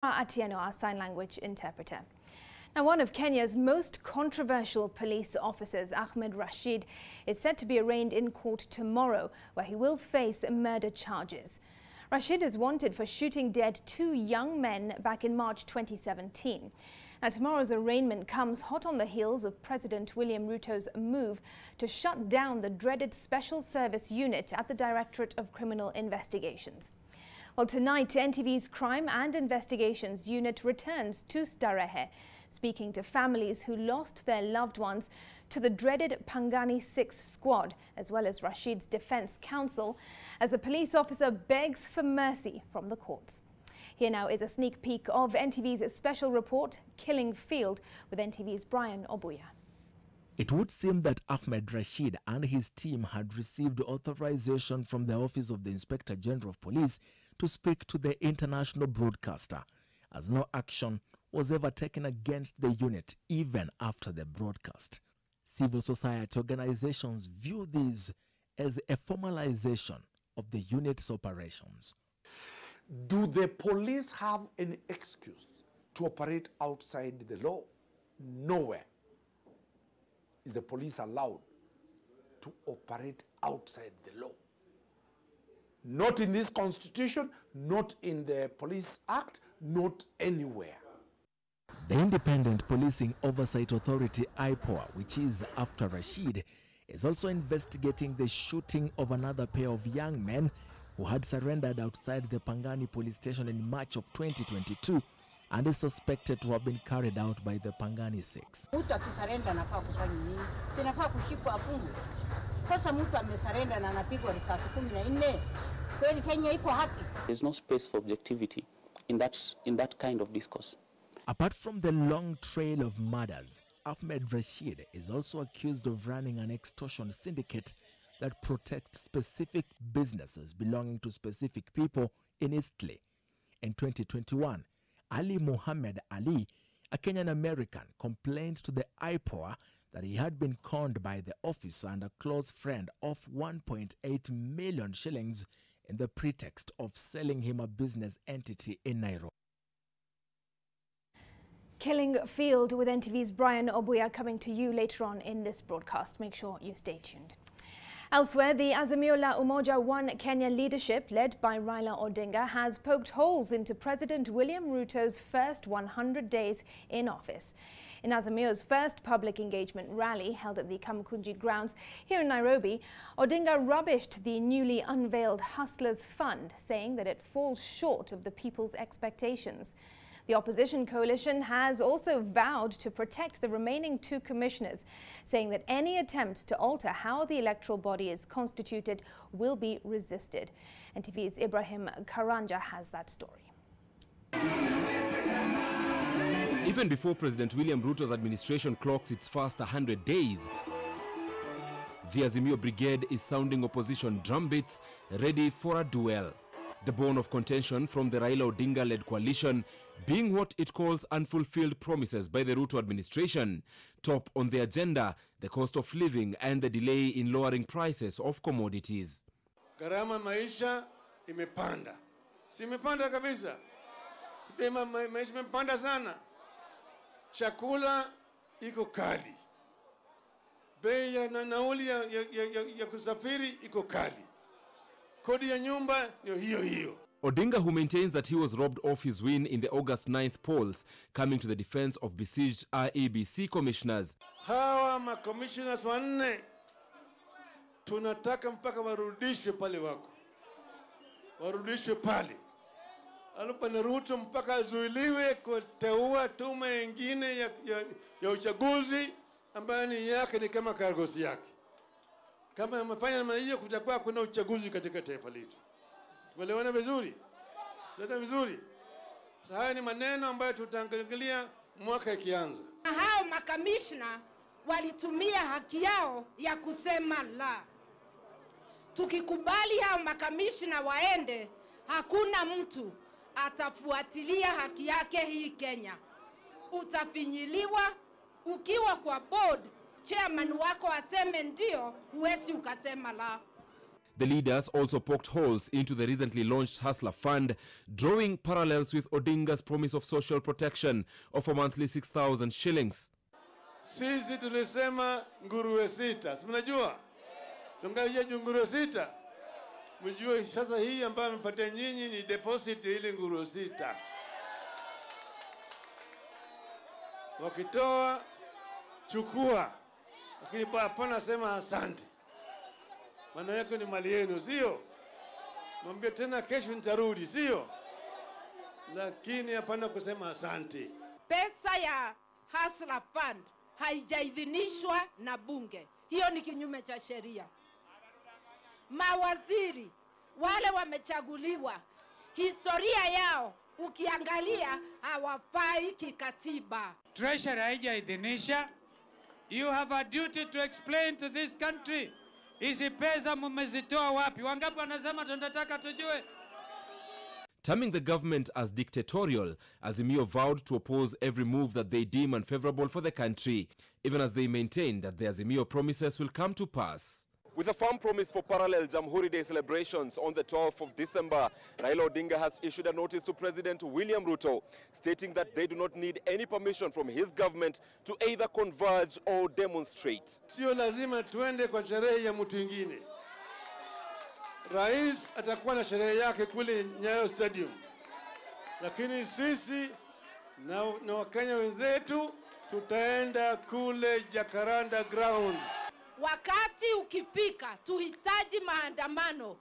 Atieno, our sign language interpreter. Now, one of Kenya's most controversial police officers, Ahmed Rashid, is set to be arraigned in court tomorrow, where he will face murder charges. Rashid is wanted for shooting dead 2 young men back in March 2017. Now, tomorrow's arraignment comes hot on the heels of President William Ruto's move to shut down the dreaded Special Service Unit at the Directorate of Criminal Investigations. Well, tonight, NTV's Crime and Investigations Unit returns to Starehe, speaking to families who lost their loved ones to the dreaded Pangani 6 squad, as well as Rashid's defense counsel, as the police officer begs for mercy from the courts. Here now is a sneak peek of NTV's special report, Killing Field, with NTV's Brian Obuya. It would seem that Ahmed Rashid and his team had received authorization from the Office of the Inspector General of Police to speak to the international broadcaster, as no action was ever taken against the unit even after the broadcast. Civil society organizations view this as a formalization of the unit's operations. Do the police have any excuse to operate outside the law? Nowhere is the police allowed to operate outside the law. Not in this constitution, not in the Police Act, not anywhere. The Independent Policing Oversight Authority, IPOA, which is after Rashid, is also investigating the shooting of another pair of young men who had surrendered outside the Pangani police station in March of 2022 and is suspected to have been carried out by the Pangani 6. There's no space for objectivity in that kind of discourse. Apart from the long trail of murders, Ahmed Rashid is also accused of running an extortion syndicate that protects specific businesses belonging to specific people in Eastleigh. In 2021, Ali Muhammad Ali, a Kenyan-American, complained to the IPOA that he had been conned by the officer and a close friend of 1.8 million shillings in the pretext of selling him a business entity in Nairobi. Killing Field with NTV's Brian Obuya coming to you later on in this broadcast. Make sure you stay tuned. Elsewhere, the Azimio la Umoja One Kenya leadership, led by Raila Odinga, has poked holes into President William Ruto's first 100 days in office. In Azimio's first public engagement rally held at the Kamukunji grounds here in Nairobi, Odinga rubbished the newly unveiled Hustlers Fund, saying that it falls short of the people's expectations. The opposition coalition has also vowed to protect the remaining 2 commissioners, saying that any attempt to alter how the electoral body is constituted will be resisted. NTV's Ibrahim Karanja has that story. Even before President William Ruto's administration clocks its first 100 days, the Azimio Brigade is sounding opposition drumbeats, ready for a duel. The bone of contention from the Raila Odinga-led coalition being what it calls unfulfilled promises by the Ruto administration. Top on the agenda, the cost of living and the delay in lowering prices of commodities. Gharama maisha imepanda. Si imepanda kabisa. Maisha imepanda sana. Chakula iko kali. Bei ya nauli ya kusafiri iko kali. Kodi ya nyumba ndio hiyo. Odinga, who maintains that he was robbed of his win in the August 9th polls, coming to the defense of besieged IEBC commissioners. Hawa ma-commissioners wanne tunataka mpaka warudishwe pale wako. Warudishwe pale. Alipana Ruto mpaka azuiliwe kuteua tume nyingine ya uchaguzi ambayo ni yake, ni kama kargosi yake. Kama amefanya namna hiyo, kutakuwa kuna uchaguzi katika taifa letu. Tumeelewana vizuri? Leta vizuri. Sasa haya ni maneno ambayo tutaangalia mwaka ikianza. Hao makamishna walitumia haki yao ya kusema la. Tukikubali hao makamishna waende, hakuna mtu atafuatilia haki yake hii Kenya. Utafinyiliwa. Ukiwa kwa board, chairman wako aseme ndio, huwezi ukasema la. The leaders also poked holes into the recently launched Hustler Fund, drawing parallels with Odinga's promise of social protection of a monthly 6,000 shillings. Sisi tulisema nguruwe sita. Si mnajua? Tungaje nguruwe sita? Mjue sasa hii ambayo amepatia nyinyi ni deposit ile nguruwe sita. Wakitoa chukua. Lakini hapana sema asante. Maana yako ni mali yenu, sio? Mwambie tena kesho nitarudi, sio? Lakini hapana kusema asante. Pesa ya Hustler Fund haijaidhinishwa na bunge. Hiyo ni kinyume cha sheria. Mawaziri wale wamechaguliwa, historia yao ukiangalia hawafai kikatiba. Treasury haijaidhinisha. You have a duty to explain to this country. Hizi pesa mmezitoa wapi? Wangapi wanasema tunataka tujue? Terming the government as dictatorial, Azimio vowed to oppose every move that they deem unfavorable for the country, even as they maintain that the Azimio promises will come to pass. With a firm promise for parallel Jamhuri Day celebrations on the 12th of December, Raila Odinga has issued a notice to President William Ruto, stating that they do not need any permission from his government to either converge or demonstrate. Sio lazima tuende kwa sherehe ya mtu mwingine. Rais atakuwa na sherehe yake kule Nyayo Stadium. Lakini sisi na Wakenya wenzetu tutaenda kule Jacaranda Grounds. Wakati ukifika tuhitaji maandamano